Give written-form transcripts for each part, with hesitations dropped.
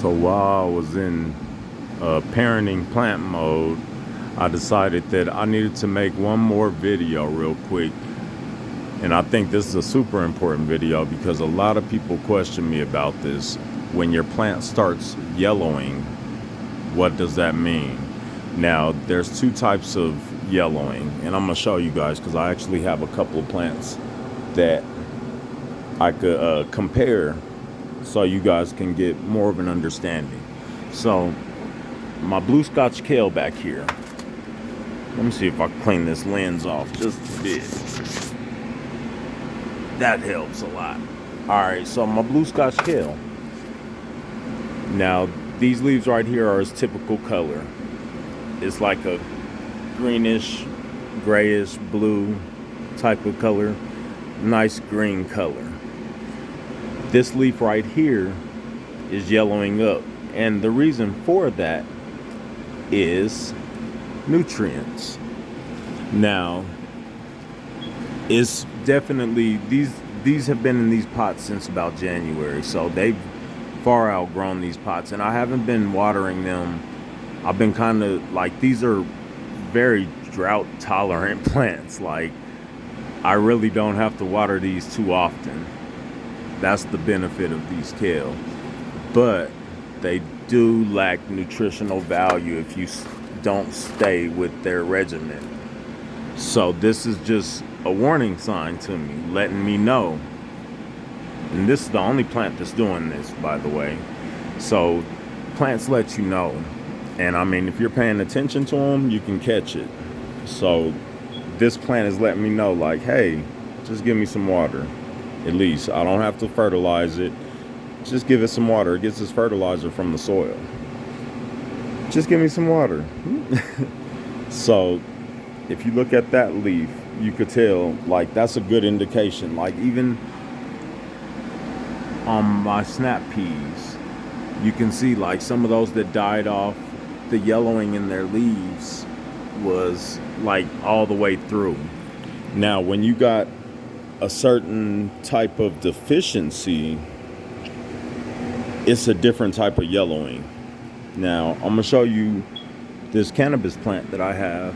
So while I was in parenting plant mode, I decided that I needed to make one more video real quick. And I think this is a super important video because a lot of people question me about this. When your plant starts yellowing, what does that mean? Now, there's two types of yellowing, and I'm gonna show you guys because I actually have a couple of plants that I could compare so you guys can get more of an understanding. So, my blue Scotch kale back here. Let me see if I can clean this lens off just a bit. That helps a lot. Alright, so my blue Scotch kale. Now, these leaves right here are its typical color. It's like a greenish, grayish, blue type of color. Nice green color. This leaf right here is yellowing up. And the reason for that is nutrients. Now, it's definitely, these have been in these pots since about January. So they've far outgrown these pots. And I haven't been watering them. I've been kind of like, these are very drought tolerant plants. Like, I really don't have to water these too often. That's the benefit of these kale. But they do lack nutritional value if you don't stay with their regimen. So this is just a warning sign to me, letting me know. And this is the only plant that's doing this, by the way. So plants let you know. And I mean, if you're paying attention to them, you can catch it. So this plant is letting me know, like, hey, just give me some water. At least I don't have to fertilize it. Just give it some water. It gets its fertilizer from the soil. Just give me some water. So if you look at that leaf, you could tell, like, that's a good indication. Like, even on my snap peas, you can see, like, some of those that died off, the yellowing in their leaves was like all the way through. Now, when you got a certain type of deficiency, it's a different type of yellowing. Now, I'm gonna show you this cannabis plant that I have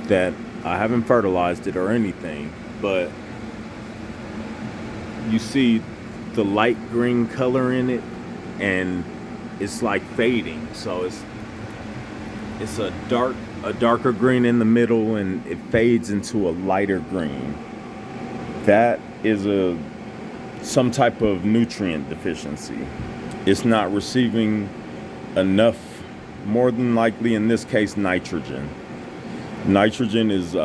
that I haven't fertilized it or anything, but you see the light green color in it, and it's like fading. So it's a darker green in the middle, and it fades into a lighter green. That is some type of nutrient deficiency. It's not receiving enough, more than likely in this case, nitrogen. Nitrogen is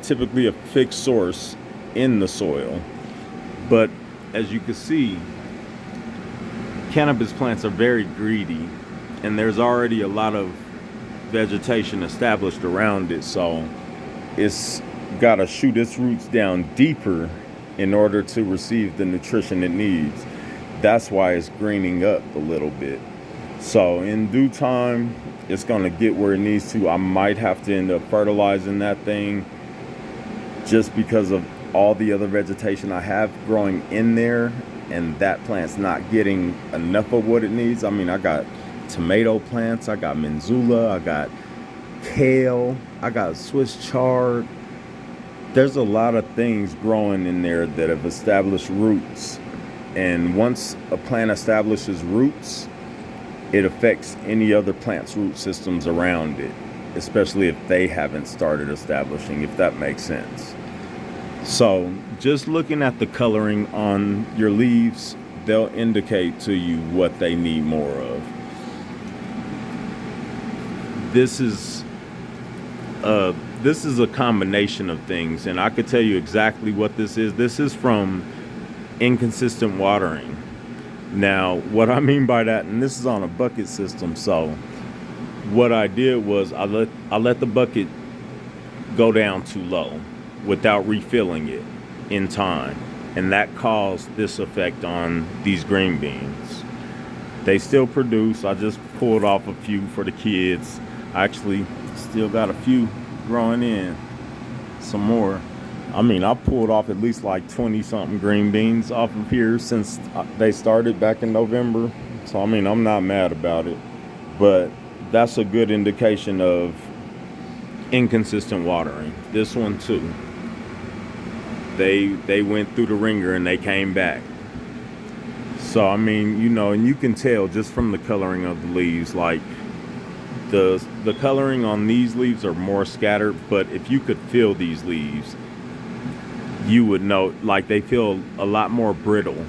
typically a fixed source in the soil. But as you can see, cannabis plants are very greedy, and there's already a lot of vegetation established around it. So it's got to shoot its roots down deeper in order to receive the nutrition it needs. That's why it's greening up a little bit. So in due time, it's going to get where it needs to. I might have to end up fertilizing that thing just because of all the other vegetation I have growing in there, and that plant's not getting enough of what it needs. I mean, I got tomato plants, I got Manzula, I got kale, I got Swiss chard. There's a lot of things growing in there that have established roots. And once a plant establishes roots, it affects any other plant's root systems around it, especially if they haven't started establishing, if that makes sense. So just looking at the coloring on your leaves, they'll indicate to you what they need more of. This is a combination of things, and I could tell you exactly what this is. This is from inconsistent watering. Now, what I mean by that, and this is on a bucket system, so what I did was I let the bucket go down too low without refilling it in time, and that caused this effect on these green beans. They still produce. I just pulled off a few for the kids. I actually still got a few growing in, some more. I mean, I pulled off at least like 20 something green beans off of here since they started back in November. So, I mean, I'm not mad about it. But that's a good indication of inconsistent watering. This one too. They went through the ringer and they came back. So, I mean, you know, and you can tell just from the coloring of the leaves, like the coloring on these leaves are more scattered, but if you could feel these leaves, you would know, like, they feel a lot more brittle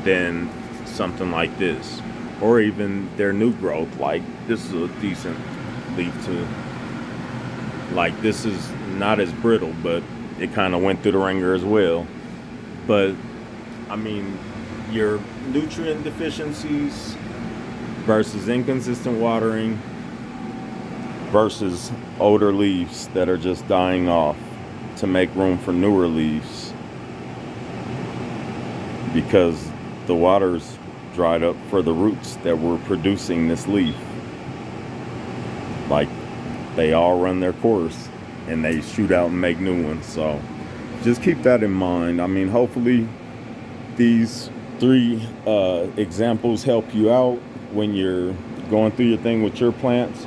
than something like this, or even their new growth. Like, this is a decent leaf too. Like, this is not as brittle, but it kind of went through the ringer as well. But I mean, your nutrient deficiencies versus inconsistent watering versus older leaves that are just dying off to make room for newer leaves because the water's dried up for the roots that were producing this leaf. Like, they all run their course and they shoot out and make new ones. So just keep that in mind. I mean, hopefully these 3 examples help you out when you're going through your thing with your plants.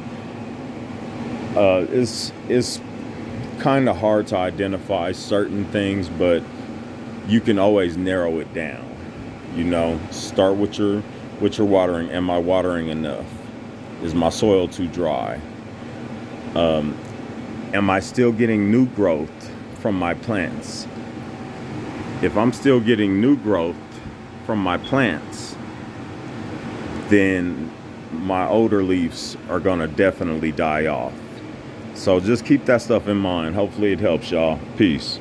It's kind of hard to identify certain things, but you can always narrow it down. You know, start with your watering. Am I watering enough? Is my soil too dry? Am I still getting new growth from my plants? If I'm still getting new growth from my plants, then my older leaves are gonna definitely die off. So just keep that stuff in mind. Hopefully it helps y'all. Peace.